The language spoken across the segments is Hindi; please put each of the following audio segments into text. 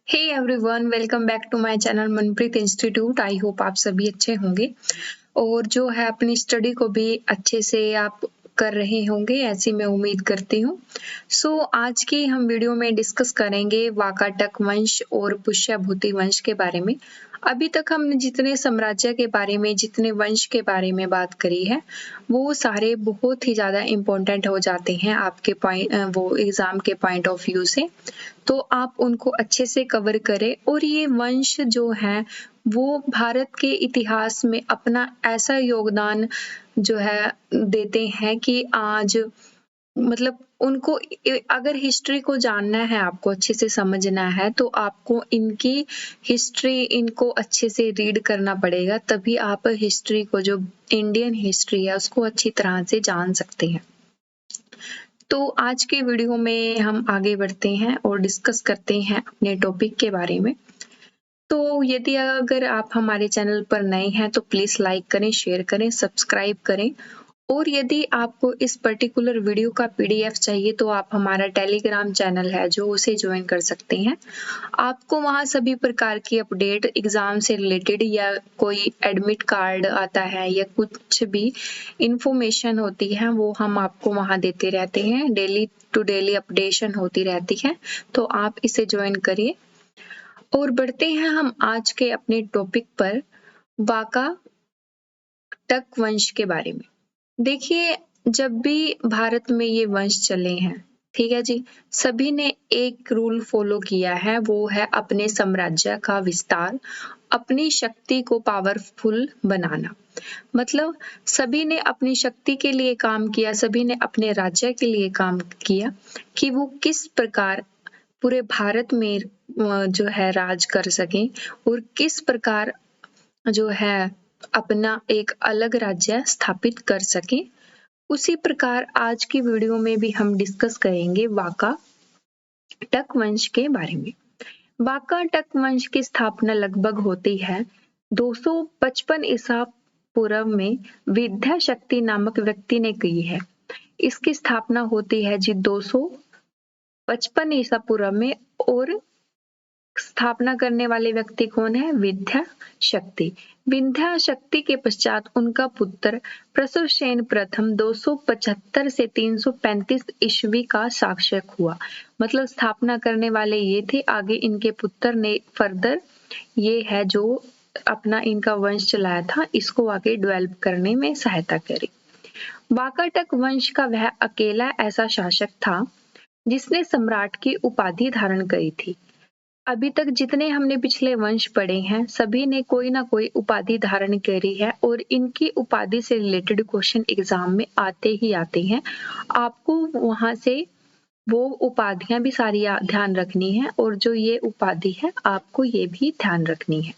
Hey everyone, welcome back to my channel Manpreet Institute. I hope आप सभी अच्छे होंगे और जो है अपनी स्टडी को भी अच्छे से आप कर रहे होंगे, ऐसी मैं उम्मीद करती हूँ। आज की हम वीडियो में डिस्कस करेंगे वाकाटक वंश और पुष्यभूति वंश के बारे में। अभी तक हमने जितने साम्राज्य के बारे में, जितने वंश के बारे में बात करी है, वो सारे बहुत ही ज़्यादा इम्पोर्टेंट हो जाते हैं आपके वो एग्ज़ाम के पॉइंट ऑफ व्यू से। तो आप उनको अच्छे से कवर करें और ये वंश जो है वो भारत के इतिहास में अपना ऐसा योगदान जो है देते हैं कि आज मतलब उनको अगर हिस्ट्री को जानना है, आपको अच्छे से समझना है, तो आपको इनकी हिस्ट्री इनको अच्छे से रीड करना पड़ेगा, तभी आप हिस्ट्री को, जो इंडियन हिस्ट्री है, उसको अच्छी तरह से जान सकते हैं। तो आज के वीडियो में हम आगे बढ़ते हैं और डिस्कस करते हैं अपने टॉपिक के बारे में। तो यदि अगर आप हमारे चैनल पर नए हैं तो प्लीज़ लाइक करें, शेयर करें, सब्सक्राइब करें और यदि आपको इस पर्टिकुलर वीडियो का पीडीएफ चाहिए तो आप हमारा टेलीग्राम चैनल है जो उसे ज्वाइन कर सकते हैं। आपको वहाँ सभी प्रकार की अपडेट एग्जाम से रिलेटेड या कोई एडमिट कार्ड आता है या कुछ भी इंफॉर्मेशन होती है वो हम आपको वहाँ देते रहते हैं। डेली टू डेली अपडेशन होती रहती है, तो आप इसे ज्वाइन करिए। और बढ़ते हैं हम आज के अपने टॉपिक पर, वाकाटक वंश के बारे में। देखिए, जब भी भारत में ये वंश चले हैं, ठीक है जी, सभी ने एक रूल फॉलो किया है, वो है अपने साम्राज्य का विस्तार, अपनी शक्ति को पावरफुल बनाना। मतलब सभी ने अपनी शक्ति के लिए काम किया, सभी ने अपने राज्य के लिए काम किया कि वो किस प्रकार पूरे भारत में जो है राज कर सकें और किस प्रकार जो है अपना एक अलग राज्य स्थापित कर सकें। उसी प्रकार आज की वीडियो में भी हम डिस्कस करेंगे वाकाटक वंश के बारे में। वाकाटक वंश की स्थापना लगभग होती है 255 ईसा पूर्व में विद्या शक्ति नामक व्यक्ति ने की है। इसकी स्थापना होती है जी 255 ईसा पूर्व में और स्थापना करने वाले व्यक्ति कौन है? विद्या शक्ति। विद्या शक्ति के पश्चात उनका पुत्र प्रसवसेन प्रथम 275 से 335 ईस्वी का शासक हुआ। मतलब स्थापना करने वाले ये थे, आगे इनके पुत्र ने फर्दर ये है जो अपना इनका वंश चलाया था, इसको आगे डेवलप करने में सहायता करी। वाकाटक वंश का वह अकेला ऐसा शासक था जिसने सम्राट की उपाधि धारण करी थी। अभी तक जितने हमने पिछले वंश पढ़े हैं, सभी ने कोई ना कोई उपाधि धारण करी है और इनकी उपाधि से रिलेटेड क्वेश्चन एग्जाम में आते ही आते हैं। आपको वहां से वो उपाधियां भी सारी ध्यान रखनी है और जो ये उपाधि है आपको ये भी ध्यान रखनी है।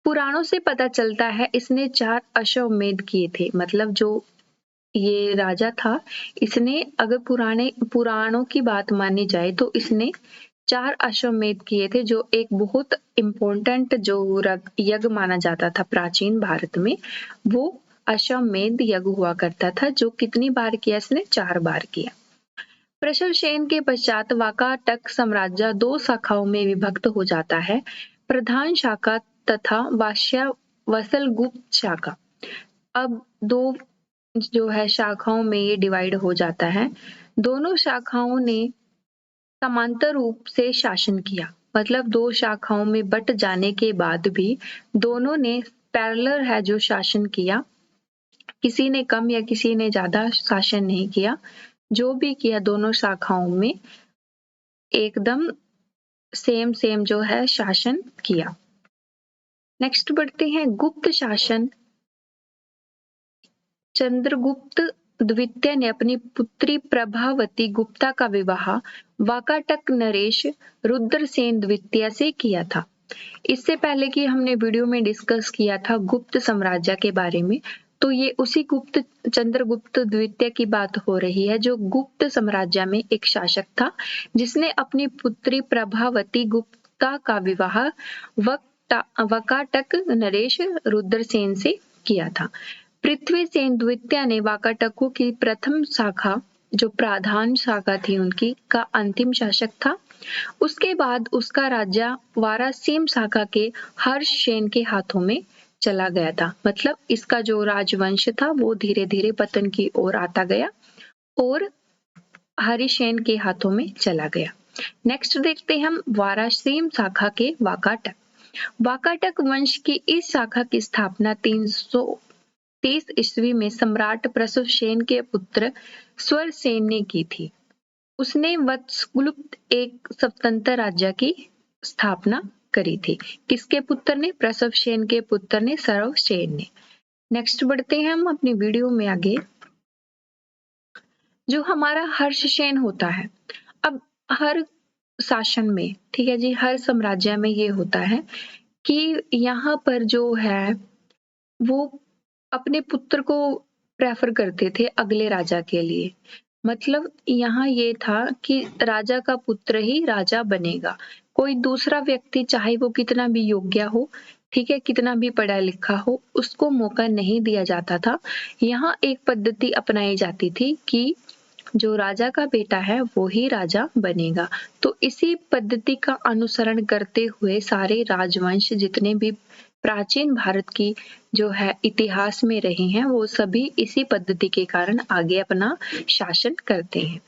पुराणों से पता चलता है इसने 4 अश्वमेध किए थे। मतलब जो ये राजा था, इसने अगर पुराणों की बात मानी जाए तो इसने 4 अश्वमेध किए थे, जो एक बहुत इम्पोर्टेंट जो यज्ञ माना जाता था प्राचीन भारत में, वो अश्वमेध यज्ञ हुआ करता था, जो कितनी बार किया इसने? 4 बार किया। प्रसवसेन के पश्चात वाकाटक साम्राज्य 2 शाखाओं में विभक्त हो जाता है, प्रधान शाखा तथा वत्सलगुप्त शाखा। अब 2 जो है शाखाओं में ये डिवाइड हो जाता है। दोनों शाखाओं ने समांतर रूप से शासन किया। मतलब 2 शाखाओं में बट जाने के बाद भी दोनों ने पैरेलल है जो शासन किया, किसी ने कम या किसी ने ज्यादा शासन नहीं किया। जो भी किया दोनों शाखाओं में एकदम सेम जो है शासन किया। नेक्स्ट बढ़ते हैं गुप्त शासन। चंद्रगुप्त द्वितीय ने अपनी पुत्री प्रभावती गुप्ता का विवाह वाकाटक नरेश रुद्रसेन द्वितीय से किया था। इससे पहले कि हमने वीडियो में डिस्कस किया था गुप्त साम्राज्य के बारे में, तो ये उसी चंद्रगुप्त द्वितीय की बात हो रही है, जो गुप्त साम्राज्य में एक शासक था जिसने अपनी पुत्री प्रभावती गुप्ता का विवाह वाकाटक नरेश रुद्रसेन से किया था। पृथ्वीसेन द्वितीय ने वाकाटकों की प्रथम शाखा, जो प्रधान शाखा थी उनकी, का अंतिम शासक था। उसके बाद उसका राज्य वारासीम शाखा के हर्षसेन के हाथों में चला गया था। मतलब इसका जो राजवंश था वो धीरे धीरे पतन की ओर आता गया और हरिसेन के हाथों में चला गया। नेक्स्ट देखते हैं हम वारासीम शाखा के वाकाटक। वाकाटक वंश की इस शाखा की स्थापना 330 ईस्वी में सम्राट प्रसवसेन के पुत्र स्वरसेन ने की थी। उसने वत्सगुप्त एक स्वतंत्र राज्य की स्थापना करी थी। किसके पुत्र ने? प्रसवसेन के पुत्र ने, स्वरसेन ने। नेक्स्ट बढ़ते हैं हम अपनी वीडियो में आगे। जो हमारा हर्षसेन होता है, अब हर शासन में, ठीक है जी, हर साम्राज्य में ये होता है कि यहाँ पर जो है वो अपने पुत्र को प्रेफर करते थे अगले राजा के लिए। मतलब यहाँ ये था कि राजा का पुत्र ही राजा बनेगा। कोई दूसरा व्यक्ति चाहे वो कितना भी योग्य हो, ठीक है, कितना भी पढ़ा लिखा हो, उसको मौका नहीं दिया जाता था। यहाँ एक पद्धति अपनाई जाती थी कि जो राजा का बेटा है वो ही राजा बनेगा। तो इसी पद्धति का अनुसरण करते हुए सारे राजवंश जितने भी प्राचीन भारत की जो है इतिहास में रहे हैं वो सभी इसी पद्धति के कारण आगे अपना शासन करते हैं।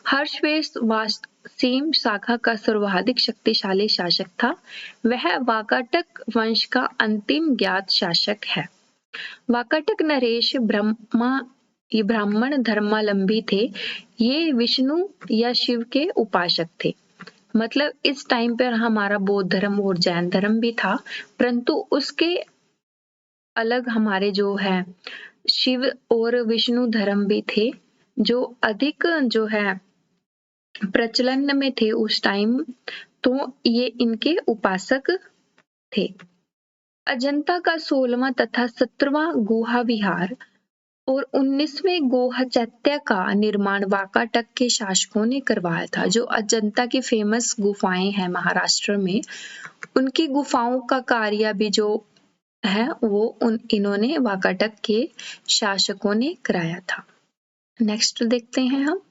हर्षवेश वासीम शाखा का सर्वाधिक शक्तिशाली शासक था। वह वाकाटक वंश का अंतिम ज्ञात शासक है। वाकाटक नरेश ब्राह्मण धर्मावलंबी थे। ये विष्णु या शिव के उपासक थे। मतलब इस टाइम पर हमारा बौद्ध धर्म और जैन धर्म भी था, परंतु उसके अलग हमारे जो है शिव और विष्णु धर्म भी थे, जो अधिक जो है प्रचलन में थे उस टाइम। तो ये इनके उपासक थे। अजंता का 16वां तथा 17वां गुहा विहार और 19वें गुहा चैत्य का निर्माण वाकाटक के शासकों ने करवाया था। जो अजंता की फेमस गुफाएं हैं महाराष्ट्र में, उनकी गुफाओं का कार्य भी जो है वो इन्होंने वाकाटक के शासकों ने कराया था। नेक्स्ट देखते हैं हम।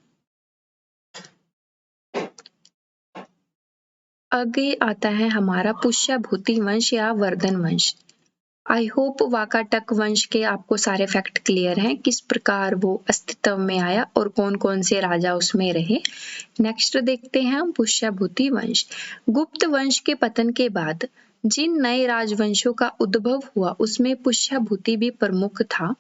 आगे आता है हमारा पुष्यभूति वंश या वर्धन वंश। आई होप वाकाटक वंश के आपको सारे फैक्ट क्लियर हैं, किस प्रकार वो अस्तित्व में आया और कौन कौन से राजा उसमें रहे। नेक्स्ट देखते हैं हम पुष्यभूति वंश। गुप्त वंश के पतन के बाद जिन नए राजवंशों का उद्भव हुआ उसमें पुष्यभूति भी प्रमुख था,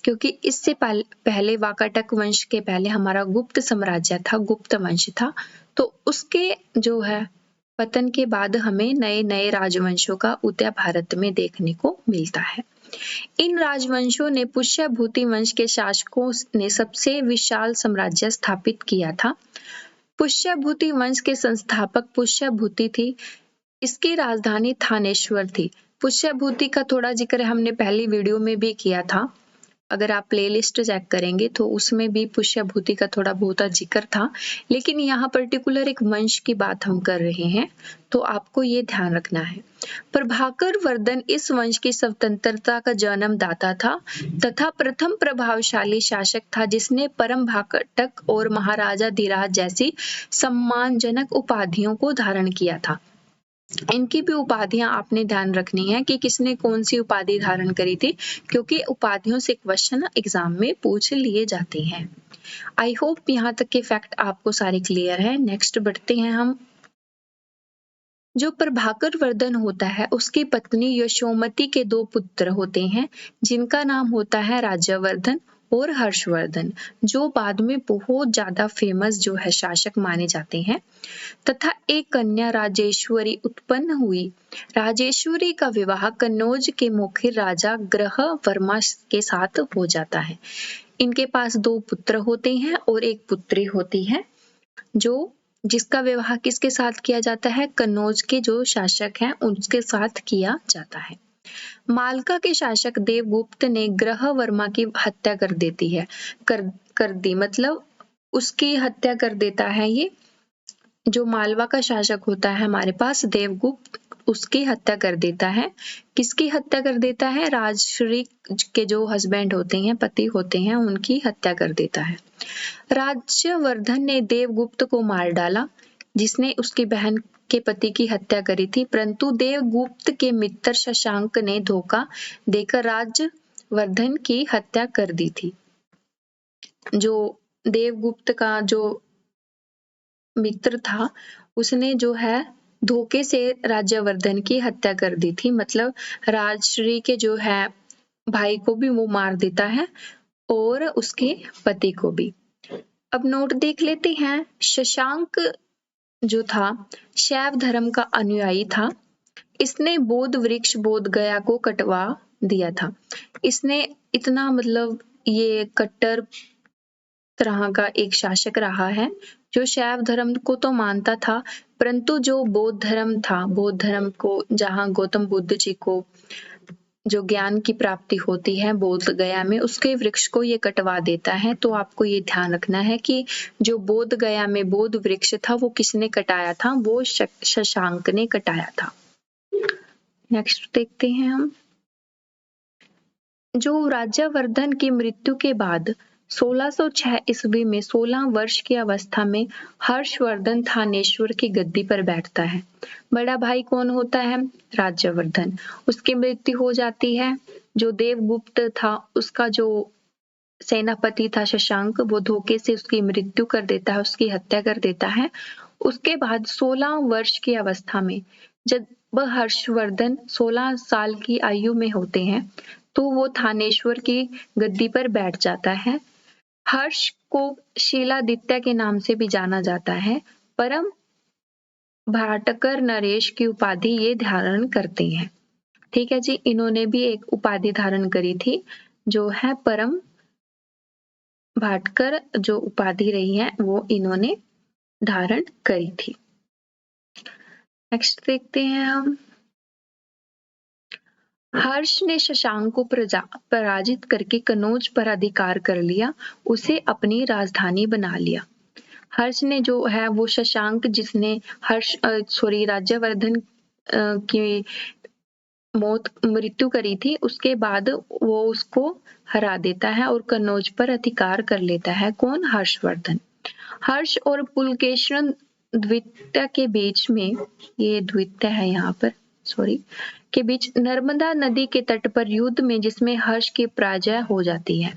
क्योंकि इससे पहले वाकाटक वंश के पहले हमारा गुप्त साम्राज्य था, गुप्त वंश था। तो उसके जो है पतन के बाद हमें नए नए राजवंशों का उदय भारत में देखने को मिलता है। इन राजवंशों ने पुष्यभूति वंश के शासकों ने सबसे विशाल साम्राज्य स्थापित किया था। पुष्यभूति वंश के संस्थापक पुष्यभूति थी। इसकी राजधानी थानेश्वर थी। पुष्यभूति का थोड़ा जिक्र हमने पहली वीडियो में भी किया था। अगर आप प्लेलिस्ट चेक करेंगे तो उसमें भी पुष्यभूति का थोड़ा बहुत जिक्र था, लेकिन यहाँ पर्टिकुलर एक वंश की बात हम कर रहे हैं, तो आपको ये ध्यान रखना है। प्रभाकर वर्धन इस वंश की स्वतंत्रता का जन्मदाता था तथा प्रथम प्रभावशाली शासक था जिसने परम भाकटक और महाराजा धीराज जैसी सम्मानजनक उपाधियों को धारण किया था। इनकी भी उपाधियां आपने ध्यान रखनी है कि किसने कौन सी उपाधि धारण करी थी, क्योंकि उपाधियों से क्वेश्चन एग्जाम में पूछ लिए जाते हैं। आई होप यहाँ तक के फैक्ट आपको सारे क्लियर है। नेक्स्ट बढ़ते हैं हम। जो प्रभाकर वर्धन होता है उसकी पत्नी यशोमती के 2 पुत्र होते हैं जिनका नाम होता है राज्यवर्धन और हर्षवर्धन, जो बाद में बहुत ज्यादा फेमस जो है शासक माने जाते हैं। तथा एक कन्या राजेश्वरी उत्पन्न हुई। राजेश्वरी का विवाह कन्नौज के मुखिर राजा ग्रह वर्मा के साथ हो जाता है। इनके पास 2 पुत्र होते हैं और एक पुत्री होती है, जो जिसका विवाह किसके साथ किया जाता है? कन्नौज के जो शासक हैं उनके साथ किया जाता है। मालका के शासक देवगुप्त ने ग्रह वर्मा की हत्या कर देती है, कर दी, मतलब उसकी हत्या कर देता है। ये जो मालवा का शासक होता है हमारे पास देवगुप्त, उसकी हत्या कर देता है। किसकी हत्या कर देता है? राजश्री के जो हस्बैंड होते हैं, पति होते हैं, उनकी हत्या कर देता है। राज्यवर्धन ने देवगुप्त को मार डाला। जिसने उसकी बहन के पति की हत्या करी थी, परंतु देवगुप्त के मित्र शशांक ने धोखा देकर राज्यवर्धन की हत्या कर दी थी। जो देवगुप्त का जो मित्र था, उसने जो है धोखे से राज्यवर्धन की हत्या कर दी थी। मतलब राजश्री के जो है भाई को भी वो मार देता है और उसके पति को भी। अब नोट देख लेते हैं। शशांक जो था शैव धर्म का अनुयायी था। इसने बोध वृक्ष बोध गया को कटवा दिया था। इसने इतना मतलब ये कट्टर तरह का एक शासक रहा है जो शैव धर्म को तो मानता था, परंतु जो बौद्ध धर्म था, बौद्ध धर्म को जहाँ गौतम बुद्ध जी को जो ज्ञान की प्राप्ति होती है बोध गया में, उसके वृक्ष को ये कटवा देता है। तो आपको ये ध्यान रखना है कि जो बोध गया में बोध वृक्ष था वो किसने कटाया था? वो शशांक ने कटाया था। नेक्स्ट देखते हैं हम। जो राज्यवर्धन की मृत्यु के बाद 1606 ईस्वी में 16 वर्ष की अवस्था में हर्षवर्धन थानेश्वर की गद्दी पर बैठता है। बड़ा भाई कौन होता है? राज्यवर्धन। उसकी मृत्यु हो जाती है। जो देवगुप्त था उसका जो सेनापति था शशांक, वो धोखे से उसकी मृत्यु कर देता है, उसकी हत्या कर देता है। उसके बाद 16 वर्ष की अवस्था में जब वह हर्षवर्धन 16 साल की आयु में होते हैं तो वो थानेश्वर की गद्दी पर बैठ जाता है। हर्ष को शीलादित्य के नाम से भी जाना जाता है। परम भाटकर नरेश की उपाधि ये धारण करते हैं। ठीक है जी, इन्होंने भी एक उपाधि धारण करी थी जो है परम भाटकर। जो उपाधि रही है वो इन्होंने धारण करी थी। नेक्स्ट देखते हैं हम। हर्ष ने शशांक को पराजित करके कनौज पर अधिकार कर लिया, उसे अपनी राजधानी बना लिया। हर्ष ने जो है वो शशांक जिसने राज्यवर्धन की मृत्यु करी थी, उसके बाद वो उसको हरा देता है और कनौज पर अधिकार कर लेता है। कौन? हर्षवर्धन। हर्ष और पुलकेशिन द्वितीय के बीच में, ये द्वितीय है यहाँ पर, के बीच नर्मदा नदी के तट पर युद्ध में जिसमें हर्ष की पराजय हो जाती है।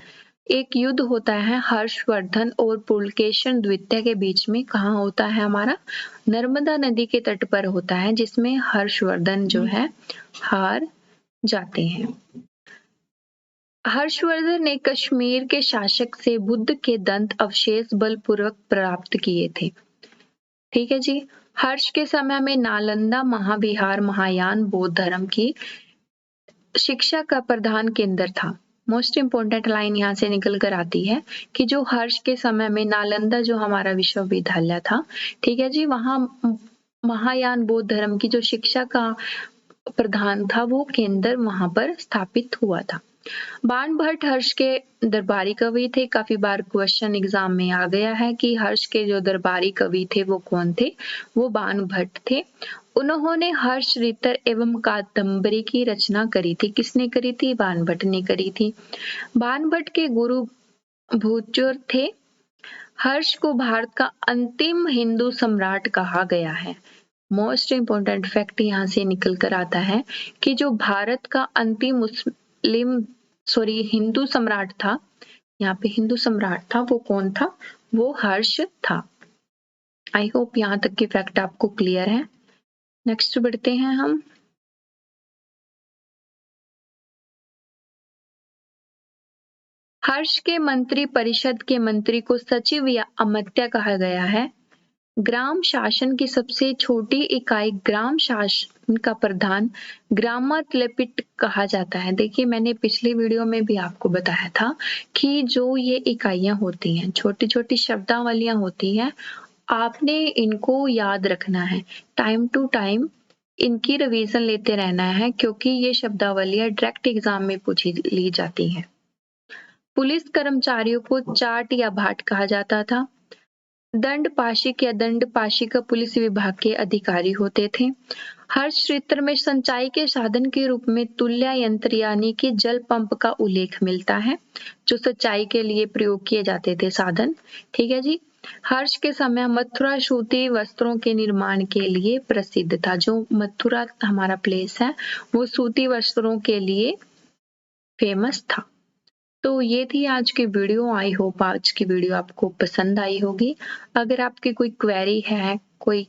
एक युद्ध होता है हर्षवर्धन और पुलकेशिन द्वितीय के बीच में। कहाँ होता है? हमारा नर्मदा नदी के तट पर होता है, जिसमें हर्षवर्धन जो है हार जाते हैं। हर्षवर्धन ने कश्मीर के शासक से बुद्ध के दंत अवशेष बलपूर्वक प्राप्त किए थे। ठीक है जी। हर्ष के समय में नालंदा महाविहार महायान बौद्ध धर्म की शिक्षा का प्रधान केंद्र था। मोस्ट इम्पोर्टेंट लाइन यहाँ से निकल कर आती है कि जो हर्ष के समय में नालंदा जो हमारा विश्वविद्यालय था, ठीक है जी, वहाँ महायान बौद्ध धर्म की जो शिक्षा का प्रधान था वो केंद्र वहां पर स्थापित हुआ था। बाणभट्ट हर्ष के दरबारी कवि थे। काफी बार क्वेश्चन एग्जाम में आ गया है कि हर्ष के जो दरबारी कवि थे वो कौन थे? वो बाणभट्ट थे। उन्होंने हर्ष ऋतर एवं कादम्बरी की रचना करी थी। किसने करी थी? बाणभट्ट ने करी थी। बाणभट्ट के गुरु भूचर थे। हर्ष को भारत का अंतिम हिंदू सम्राट कहा गया है। मोस्ट इम्पोर्टेंट फैक्ट यहाँ से निकल कर आता है कि जो भारत का अंतिम हिंदू सम्राट था, यहाँ पे हिंदू सम्राट था, वो कौन था? वो हर्ष था। आई होप यहाँ तक की फैक्ट आपको क्लियर है। नेक्स्ट बढ़ते हैं हम। हर्ष के मंत्री परिषद के मंत्री को सचिव या अमात्य कहा गया है। ग्राम शासन की सबसे छोटी इकाई ग्राम शासन का प्रधान ग्रामातलपिट कहा जाता है। देखिए, मैंने पिछली वीडियो में भी आपको बताया था कि जो ये इकाइयां होती हैं, छोटी छोटी शब्दावलियां होती हैं, आपने इनको याद रखना है। टाइम टू टाइम इनकी रिवीजन लेते रहना है, क्योंकि ये शब्दावलियां डायरेक्ट एग्जाम में पूछी ली जाती हैं। पुलिस कर्मचारियों को चाट या भाट कहा जाता था। दंड पाशिक या दंड पाशिका पुलिस विभाग के अधिकारी होते थे। हर्ष ऋतर में संचाई के साधन के रूप में तुल्य यंत्र यानी कि जल पंप का उल्लेख मिलता है, जो सिंचाई के लिए प्रयोग किए जाते थे साधन। ठीक है जी। हर्ष के समय मथुरा सूती वस्त्रों के निर्माण के लिए प्रसिद्ध था। जो मथुरा हमारा प्लेस है वो सूती वस्त्रों के लिए फेमस था। तो ये थी आज की वीडियो। आई होप आज की वीडियो आपको पसंद आई होगी। अगर आपकी कोई क्वेरी है, कोई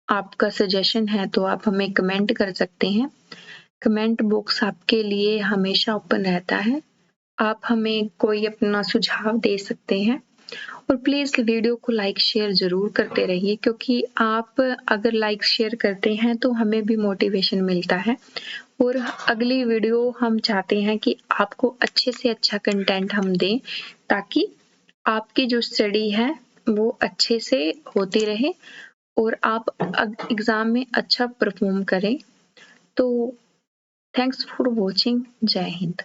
आपका सजेशन है तो आप हमें कमेंट कर सकते हैं। कमेंट बॉक्स आपके लिए हमेशा ओपन रहता है। आप हमें कोई अपना सुझाव दे सकते हैं और प्लीज वीडियो को लाइक शेयर जरूर करते रहिए, क्योंकि आप अगर लाइक शेयर करते हैं तो हमें भी मोटिवेशन मिलता है और अगली वीडियो हम चाहते हैं कि आपको अच्छे से अच्छा कंटेंट हम दें, ताकि आपकी जो स्टडी है वो अच्छे से होती रहे और आप एग्जाम में अच्छा परफॉर्म करें। तो थैंक्स फॉर वॉचिंग। जय हिंद।